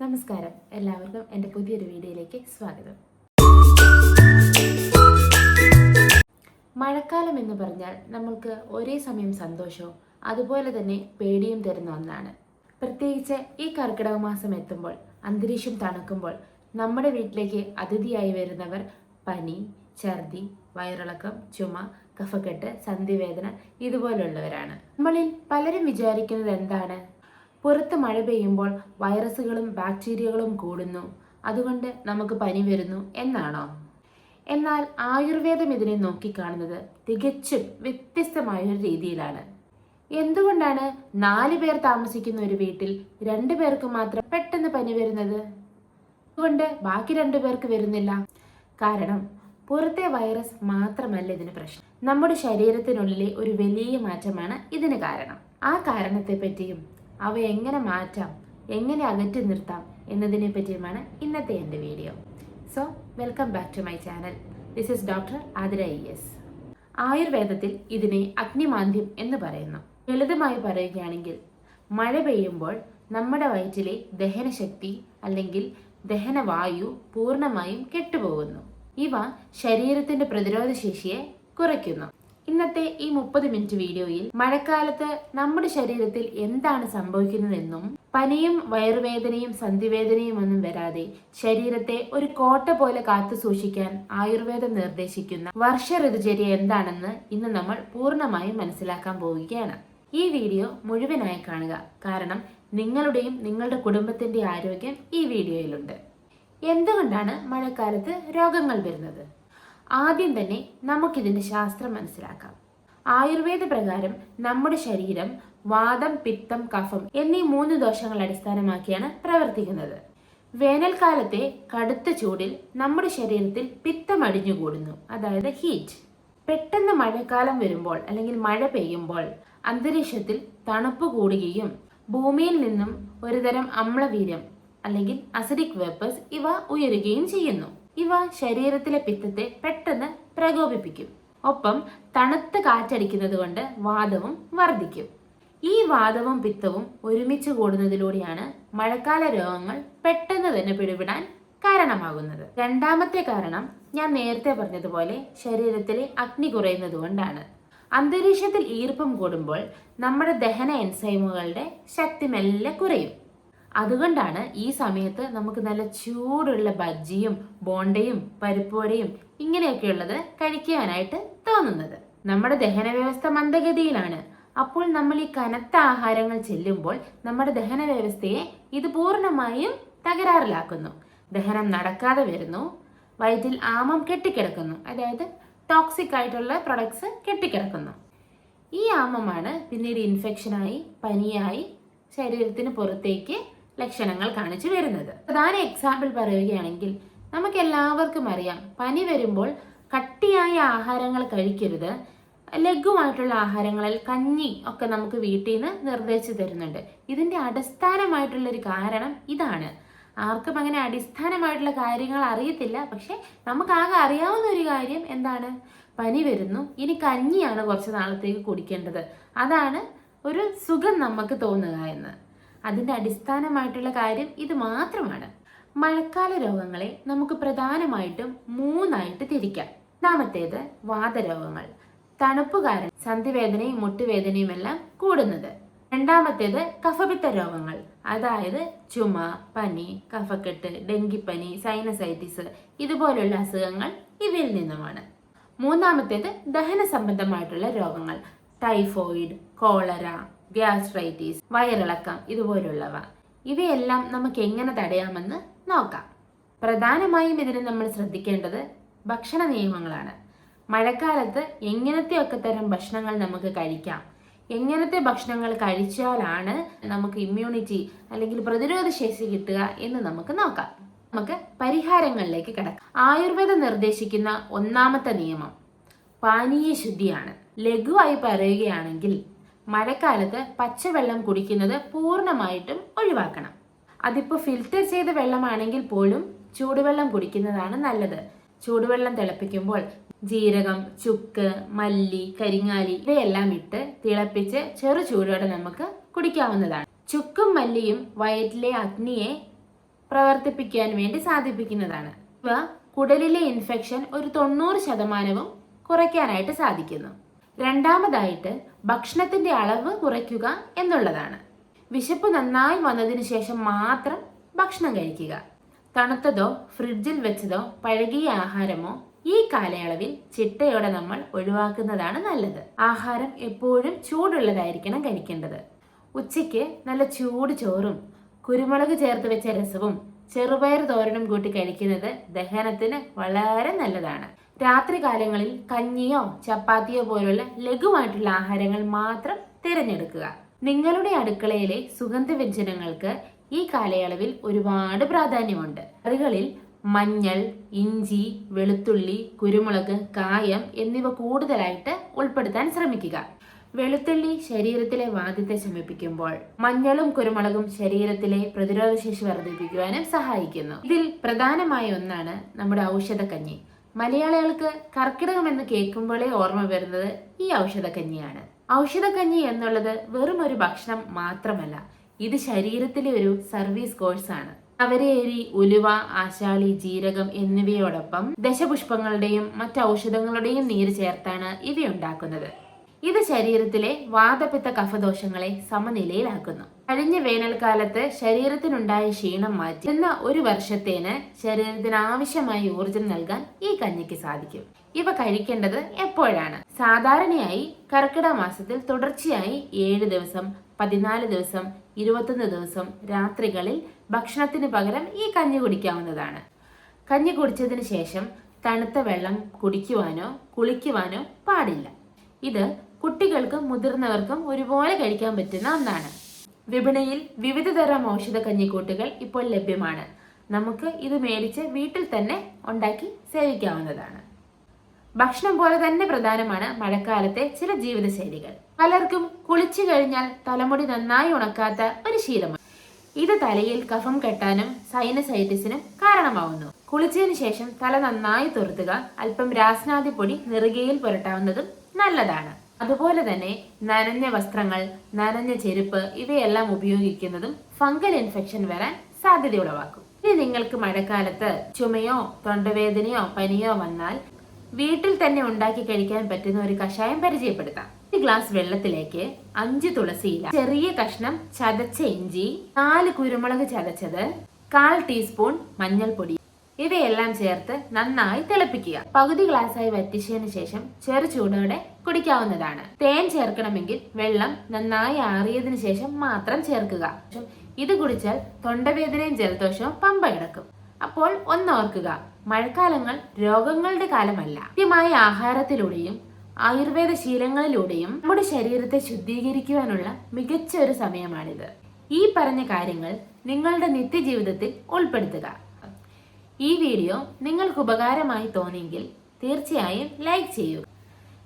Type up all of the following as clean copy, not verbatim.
നമസ്കാരം, എല്ലാവർക്കും എൻ്റെ പുതിയൊരു വീഡിയോയിലേക്ക് സ്വാഗതം. മഴക്കാലം എന്ന് പറഞ്ഞാൽ നമ്മൾക്ക് ഒരേ സമയം സന്തോഷവും അതുപോലെ തന്നെ പേടിയും തരുന്ന ഒന്നാണ്. പ്രത്യേകിച്ച് ഈ കർക്കിടക മാസം എത്തുമ്പോൾ അന്തരീക്ഷം തണുക്കുമ്പോൾ നമ്മുടെ വീട്ടിലേക്ക് അതിഥിയായി വരുന്നവർ പനി, ഛർദി, വയറിളക്കം, ചുമ, കഫക്കെട്ട്, സന്ധിവേദന ഇതുപോലുള്ളവരാണ്. നമ്മളിൽ പലരും വിചാരിക്കുന്നത് എന്താണ്? പുറത്ത് മഴ പെയ്യുമ്പോൾ വൈറസുകളും ബാക്ടീരിയകളും കൂടുന്നു, അതുകൊണ്ട് നമുക്ക് പനി വരുന്നു എന്നാണോ? എന്നാൽ ആയുർവേദം ഇതിനെ നോക്കിക്കാണുന്നത് തികച്ചും വ്യത്യസ്തമായൊരു രീതിയിലാണ്. എന്തുകൊണ്ടാണ് 4 പേർ താമസിക്കുന്ന ഒരു വീട്ടിൽ 2 പേർക്ക് മാത്രം പെട്ടെന്ന് പനി വരുന്നത്? അതുകൊണ്ട് ബാക്കി 2 പേർക്ക് വരുന്നില്ല. കാരണം പുറത്തെ വൈറസ് മാത്രമല്ല ഇതിന് പ്രശ്നം. നമ്മുടെ ശരീരത്തിനുള്ളിലെ ഒരു വലിയ മാറ്റമാണ് ഇതിന് കാരണം. ആ കാരണത്തെ പറ്റിയും അവ എങ്ങനെ മാറ്റാം, എങ്ങനെ അകറ്റി നിർത്താം എന്നതിനെ പറ്റിയുമാണ് ഇന്നത്തെ എൻ്റെ video. So welcome back to my channel. This is doctor Athira ES. ആയുർവേദത്തിൽ ഇതിനെ അഗ്നിമാന്ദ്യം എന്ന് പറയുന്നു. ലളിതമായി പറയുകയാണെങ്കിൽ മഴ പെയ്യുമ്പോൾ നമ്മുടെ വയറ്റിലെ ദഹനശക്തി അല്ലെങ്കിൽ ദഹനവായു പൂർണ്ണമായും കെട്ടുപോകുന്നു. ഇവ ശരീരത്തിന്റെ പ്രതിരോധ ശേഷിയെ കുറയ്ക്കുന്നു. ഇന്നത്തെ ഈ 30 മിനിറ്റ് വീഡിയോയിൽ മഴക്കാലത്ത് നമ്മുടെ ശരീരത്തിൽ എന്താണ് സംഭവിക്കുന്നതെന്നും പനിയും വയറുവേദനയും സന്ധിവേദനയും ഒന്നും വരാതെ ശരീരത്തെ ഒരു കോട്ട പോലെ കാത്തു സൂക്ഷിക്കാൻ ആയുർവേദം നിർദ്ദേശിക്കുന്ന വർഷ ഋതുചര്യ എന്താണെന്ന് ഇന്ന് നമ്മൾ പൂർണ്ണമായും മനസ്സിലാക്കാൻ പോവുകയാണ്. ഈ വീഡിയോ മുഴുവനായി കാണുക, കാരണം നിങ്ങളുടെയും നിങ്ങളുടെ കുടുംബത്തിന്റെ ആരോഗ്യം ഈ വീഡിയോയിലുണ്ട്. എന്തുകൊണ്ടാണ് മഴക്കാലത്ത് രോഗങ്ങൾ വരുന്നത്? ആദ്യം തന്നെ നമുക്കിതിന്റെ ശാസ്ത്രം മനസ്സിലാക്കാം. ആയുർവേദ പ്രകാരം നമ്മുടെ ശരീരം വാതം, പിത്തം, കഫം എന്നീ 3 ദോഷങ്ങൾ അടിസ്ഥാനമാക്കിയാണ് പ്രവർത്തിക്കുന്നത്. വേനൽക്കാലത്തെ കടുത്ത ചൂടിൽ നമ്മുടെ ശരീരത്തിൽ പിത്തം അടിഞ്ഞുകൂടുന്നു, അതായത് ഹീറ്റ്. പെട്ടെന്ന് മഴക്കാലം വരുമ്പോൾ അല്ലെങ്കിൽ മഴ പെയ്യുമ്പോൾ അന്തരീക്ഷത്തിൽ തണുപ്പ് കൂടുകയും ഭൂമിയിൽ നിന്നും ഒരുതരം അമ്ലവീര്യം അല്ലെങ്കിൽ അസിഡിക് വേപ്പേഴ്സ് ഇവ ഉയരുകയും ചെയ്യുന്നു. ഇവ ശരീരത്തിലെ പിത്തത്തെ പെട്ടെന്ന് പ്രകോപിപ്പിക്കും. ഒപ്പം തണുത്ത കാറ്റടിക്കുന്നത് കൊണ്ട് വാതവും വർദ്ധിക്കും. ഈ വാതവും പിത്തവും ഒരുമിച്ച് കൂടുന്നതിലൂടെയാണ് മഴക്കാല രോഗങ്ങൾ പെട്ടെന്ന് തന്നെ പിടിപെടാൻ കാരണമാകുന്നത്. രണ്ടാമത്തെ കാരണം ഞാൻ നേരത്തെ പറഞ്ഞതുപോലെ ശരീരത്തിലെ അഗ്നി കുറയുന്നത് കൊണ്ടാണ്. അന്തരീക്ഷത്തിൽ ഈർപ്പം കൂടുമ്പോൾ നമ്മുടെ ദഹന എൻസൈമുകളുടെ ശക്തി മെല്ലെ കുറയും. അതുകൊണ്ടാണ് ഈ സമയത്ത് നമുക്ക് നല്ല ചൂടുള്ള ബജ്ജിയും ബോണ്ടയും പരിപ്പുവടയും ഇങ്ങനെയൊക്കെയുള്ളത് കഴിക്കാനായിട്ട് തോന്നുന്നത്. നമ്മുടെ ദഹന വ്യവസ്ഥ മന്ദഗതിയിലാണ്. അപ്പോൾ നമ്മൾ ഈ കനത്ത ആഹാരങ്ങൾ ചെല്ലുമ്പോൾ നമ്മുടെ ദഹന വ്യവസ്ഥയെ ഇത് പൂർണ്ണമായും തകരാറിലാക്കുന്നു. ദഹനം നടക്കാതെ വരുന്നു, വയറ്റിൽ ആമം കെട്ടിക്കിടക്കുന്നു, അതായത് ടോക്സിക് ആയിട്ടുള്ള പ്രൊഡക്ട്സ് കെട്ടിക്കിടക്കുന്നു. ഈ ആമമാണ് പിന്നീട് ഇൻഫെക്ഷനായി പനിയായി ശരീരത്തിന് പുറത്തേക്ക് ലക്ഷണങ്ങൾ കാണിച്ചു വരുന്നത്. പ്രധാന എക്സാമ്പിൾ പറയുകയാണെങ്കിൽ നമുക്ക് എല്ലാവർക്കും അറിയാം, പനി വരുമ്പോൾ കട്ടിയായ ആഹാരങ്ങൾ കഴിക്കരുത്. ലഘുവായിട്ടുള്ള ആഹാരങ്ങളിൽ കഞ്ഞി ഒക്കെ നമുക്ക് വീട്ടിൽ നിന്ന് നിർദ്ദേശിച്ചു തരുന്നുണ്ട്. ഇതിന്റെ അടിസ്ഥാനമായിട്ടുള്ളൊരു കാരണം ഇതാണ്. ആർക്കും അങ്ങനെ അടിസ്ഥാനമായിട്ടുള്ള കാര്യങ്ങൾ അറിയത്തില്ല, പക്ഷെ നമുക്ക് ആകെ അറിയാവുന്ന ഒരു കാര്യം എന്താണ്? പനി വരുന്നു, ഇനി കഞ്ഞിയാണ് കുറച്ച് നാളത്തേക്ക് കുടിക്കേണ്ടത്, അതാണ് ഒരു സുഖം നമുക്ക് തോന്നുക എന്ന്. അതിന്റെ അടിസ്ഥാനമായിട്ടുള്ള കാര്യം ഇത് മാത്രമാണ്. മഴക്കാല രോഗങ്ങളെ നമുക്ക് പ്രധാനമായിട്ടും 3 ആയിട്ട് തിരിക്കാം. ഒന്നാമത്തേത് വാതരോഗങ്ങൾ, തണുപ്പ് കാരണം സന്ധിവേദനയും മുട്ടുവേദനയും എല്ലാം കൂടുന്നത്. രണ്ടാമത്തേത് കഫപിത്ത രോഗങ്ങൾ, അതായത് ചുമ, പനി, കഫക്കെട്ട്, ഡെങ്കിപ്പനി, സൈനസൈറ്റിസ് ഇതുപോലുള്ള അസുഖങ്ങൾ ഇവയിൽ നിന്നുമാണ്. മൂന്നാമത്തേത് ദഹന സംബന്ധമായിട്ടുള്ള രോഗങ്ങൾ, ടൈഫോയിഡ്, കോളറ, ഗ്യാസ്ട്രൈറ്റിസ്, വയറിളക്കം ഇതുപോലുള്ളവ. ഇവയെല്ലാം നമുക്ക് എങ്ങനെ തടയാമെന്ന് നോക്കാം. പ്രധാനമായും ഇതിന് നമ്മൾ ശ്രദ്ധിക്കേണ്ടത് ഭക്ഷണ നിയമങ്ങളാണ്. മഴക്കാലത്ത് എങ്ങനത്തെയൊക്കെ തരം ഭക്ഷണങ്ങൾ നമുക്ക് കഴിക്കാം, എങ്ങനത്തെ ഭക്ഷണങ്ങൾ കഴിച്ചാലാണ് നമുക്ക് ഇമ്മ്യൂണിറ്റി അല്ലെങ്കിൽ പ്രതിരോധ ശേഷി കിട്ടുക എന്ന് നമുക്ക് നോക്കാം. നമുക്ക് പരിഹാരങ്ങളിലേക്ക് കിടക്കാം. ആയുർവേദം നിർദ്ദേശിക്കുന്ന ഒന്നാമത്തെ നിയമം പാനീയ ശുദ്ധിയാണ്. ലഘുവായി പറയുകയാണെങ്കിൽ മഴക്കാലത്ത് പച്ചവെള്ളം കുടിക്കുന്നത് പൂർണ്ണമായിട്ടും ഒഴിവാക്കണം. അതിപ്പോൾ ഫിൽറ്റർ ചെയ്ത വെള്ളമാണെങ്കിൽ പോലും ചൂടുവെള്ളം കുടിക്കുന്നതാണ് നല്ലത്. ചൂടുവെള്ളം തിളപ്പിക്കുമ്പോൾ ജീരകം, ചുക്ക്, മല്ലി, കരിങ്ങാലി ഇവയെല്ലാം ഇട്ട് തിളപ്പിച്ച് ചെറു ചൂടോടെ നമുക്ക് കുടിക്കാവുന്നതാണ്. ചുക്കും മല്ലിയും വയറ്റിലെ അഗ്നിയെ പ്രവർത്തിപ്പിക്കാൻ വേണ്ടി സാധിപ്പിക്കുന്നതാണ്. ഇവ കുടലിലെ ഇൻഫെക്ഷൻ ഒരു 90% കുറയ്ക്കാനായിട്ട് സാധിക്കുന്നു. രണ്ടാമതായിട്ട് ഭക്ഷണത്തിന്റെ അളവ് കുറയ്ക്കുക എന്നുള്ളതാണ്. വിശപ്പ് നന്നായി വന്നതിന് ശേഷം മാത്രം ഭക്ഷണം കഴിക്കുക. തണുത്തതോ ഫ്രിഡ്ജിൽ വെച്ചതോ പഴകിയ ആഹാരമോ ഈ കാലയളവിൽ ചിട്ടയോടെ നമ്മൾ ഒഴിവാക്കുന്നതാണ് നല്ലത്. ആഹാരം എപ്പോഴും ചൂടുള്ളതായിരിക്കണം കഴിക്കേണ്ടത്. ഉച്ചയ്ക്ക് നല്ല ചൂട് ചോറും കുരുമുളക് ചേർത്ത് വെച്ച രസവും ചെറുപയർ തോരനും കൂട്ടി കഴിക്കുന്നത് ദഹനത്തിന് വളരെ നല്ലതാണ്. രാത്രി കാലങ്ങളിൽ കഞ്ഞിയോ ചപ്പാത്തിയോ പോലുള്ള ലഘുവായിട്ടുള്ള ആഹാരങ്ങൾ മാത്രം തിരഞ്ഞെടുക്കുക. നിങ്ങളുടെ അടുക്കളയിലെ സുഗന്ധവ്യഞ്ജനങ്ങൾക്ക് ഈ കാലയളവിൽ ഒരുപാട് പ്രാധാന്യമുണ്ട്. കറികളിൽ മഞ്ഞൾ, ഇഞ്ചി, വെളുത്തുള്ളി, കുരുമുളക്, കായം എന്നിവ കൂടുതലായിട്ട് ഉൾപ്പെടുത്താൻ ശ്രമിക്കുക. വെളുത്തുള്ളി ശരീരത്തിലെ വാതത്തെ ശമിപ്പിക്കുമ്പോൾ മഞ്ഞളും കുരുമുളകും ശരീരത്തിലെ പ്രതിരോധശേഷി വർദ്ധിപ്പിക്കുവാനും സഹായിക്കുന്നു. ഇതിൽ പ്രധാനമായ ഒന്നാണ് നമ്മുടെ ഔഷധക്കഞ്ഞി. മലയാളികൾക്ക് കർക്കിടകം എന്ന് കേൾക്കുമ്പോഴേ ഓർമ്മ വരുന്നത് ഈ ഔഷധക്കഞ്ഞിയാണ്. ഔഷധക്കഞ്ഞി എന്നുള്ളത് വെറും ഒരു ഭക്ഷണം മാത്രമല്ല, ഇത് ശരീരത്തിലെ ഒരു സർവീസ് കോഴ്സാണ്. അവരേരി, ഉലുവ, ആശാളി, ജീരകം എന്നിവയോടൊപ്പം ദശപുഷ്പങ്ങളുടെയും മറ്റ് ഔഷധങ്ങളുടെയും നീര് ചേർത്താണ് ഇവയുണ്ടാക്കുന്നത്. ഇത് ശരീരത്തിലെ വാതപിത്ത കഫദോഷങ്ങളെ സമനിലയിലാക്കുന്നു. കഴിഞ്ഞ വേനൽക്കാലത്ത് ശരീരത്തിനുണ്ടായ ക്ഷീണം മാറ്റി ഒരു വർഷത്തേന് ശരീരത്തിന് ആവശ്യമായ ഊർജം നൽകാൻ ഈ കഞ്ഞിക്ക് സാധിക്കും. ഇവ കഴിക്കേണ്ടത് എപ്പോഴാണ്? സാധാരണയായി കർക്കിടക മാസത്തിൽ തുടർച്ചയായി 7 ദിവസം, 14 ദിവസം, 21 ദിവസം രാത്രികളിൽ ഭക്ഷണത്തിന് പകരം ഈ കഞ്ഞി കുടിക്കാവുന്നതാണ്. കഞ്ഞി കുടിച്ചതിന് ശേഷം തണുത്ത വെള്ളം കുടിക്കുവാനോ കുളിക്കുവാനോ പാടില്ല. ഇത് കുട്ടികൾക്കും മുതിർന്നവർക്കും ഒരുപോലെ കഴിക്കാൻ പറ്റുന്ന ഒന്നാണ്. വിപണിയിൽ വിവിധ തരം ഔഷധ കഞ്ഞിക്കൂട്ടുകൾ ഇപ്പോൾ ലഭ്യമാണ്. നമുക്ക് ഇത് മേടിച്ച് വീട്ടിൽ തന്നെ ഉണ്ടാക്കി സേവിക്കാവുന്നതാണ്. ഭക്ഷണം പോലെ തന്നെ പ്രധാനമാണ് മഴക്കാലത്തെ ചില ജീവിതശൈലികൾ. പലർക്കും കുളിച്ചു കഴിഞ്ഞാൽ തലമുടി നന്നായി ഉണക്കാത്ത ഒരു ശീലമാണ്. ഇത് തലയിൽ കഫം കെട്ടാനും സൈനസൈറ്റിസിനും കാരണമാവുന്നു. കുളിച്ചതിന് ശേഷം തല നന്നായി തുറുത്തുക. അല്പം രാസ്നാദി പൊടി നെറുകയിൽ പുരട്ടാവുന്നതും നല്ലതാണ്. അതുപോലെ തന്നെ നനഞ്ഞ വസ്ത്രങ്ങൾ, നനഞ്ഞ ചെരുപ്പ് ഇവയെല്ലാം ഉപയോഗിക്കുന്നതും ഫംഗൽ ഇൻഫെക്ഷൻ വരാൻ സാധ്യത ഉളവാക്കും. ഇനി നിങ്ങൾക്ക് മഴക്കാലത്ത് ചുമയോ തൊണ്ടവേദനയോ പനിയോ വന്നാൽ വീട്ടിൽ തന്നെ ഉണ്ടാക്കി കഴിക്കാൻ പറ്റുന്ന ഒരു കഷായം പരിചയപ്പെടുത്താം. ഒരു ഗ്ലാസ് വെള്ളത്തിലേക്ക് 5 തുളസിയില, ചെറിയ കഷ്ണം ചതച്ച ഇഞ്ചി, 4 കുരുമുളക് ചതച്ചത്, 1/4 ടീസ്പൂൺ മഞ്ഞൾപ്പൊടി ഇവയെല്ലാം ചേർത്ത് നന്നായി തിളപ്പിക്കുക. പകുതി ഗ്ലാസ്സായി വറ്റിച്ചതിന് ശേഷം ചെറു ചൂടോടെ കുടിക്കാവുന്നതാണ്. തേൻ ചേർക്കണമെങ്കിൽ വെള്ളം നന്നായി ആറിയതിനു ശേഷം മാത്രം ചേർക്കുക. ഇത് കുടിച്ചാൽ തൊണ്ടവേദനയും ജലദോഷവും പമ്പ കിടക്കും. അപ്പോൾ ഒന്നോർക്കുക, മഴക്കാലങ്ങൾ രോഗങ്ങളുടെ കാലമല്ല. കൃത്യമായ ആഹാരത്തിലൂടെയും ആയുർവേദ ശീലങ്ങളിലൂടെയും നമ്മുടെ ശരീരത്തെ ശുദ്ധീകരിക്കുവാനുള്ള മികച്ച ഒരു സമയമാണിത്. ഈ പറഞ്ഞ കാര്യങ്ങൾ നിങ്ങളുടെ നിത്യജീവിതത്തിൽ ഉൾപ്പെടുത്തുക. ഈ വീഡിയോ നിങ്ങൾക്ക് ഉപകാരമായി തോന്നിയെങ്കിൽ തീർച്ചയായും ലൈക്ക് ചെയ്യുക.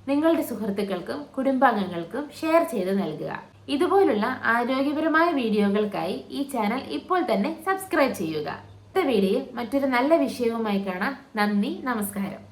നിങ്ങളുടെ സുഹൃത്തുക്കൾക്കും കുടുംബാംഗങ്ങൾക്കും ഷെയർ ചെയ്ത് നൽകുക. ഇതുപോലുള്ള ആരോഗ്യപരമായ വീഡിയോകൾക്കായി ഈ ചാനൽ ഇപ്പോൾ തന്നെ സബ്സ്ക്രൈബ് ചെയ്യുക. അടുത്ത വീഡിയോയിൽ മറ്റൊരു നല്ല വിഷയവുമായി കാണാം. നന്ദി, നമസ്കാരം.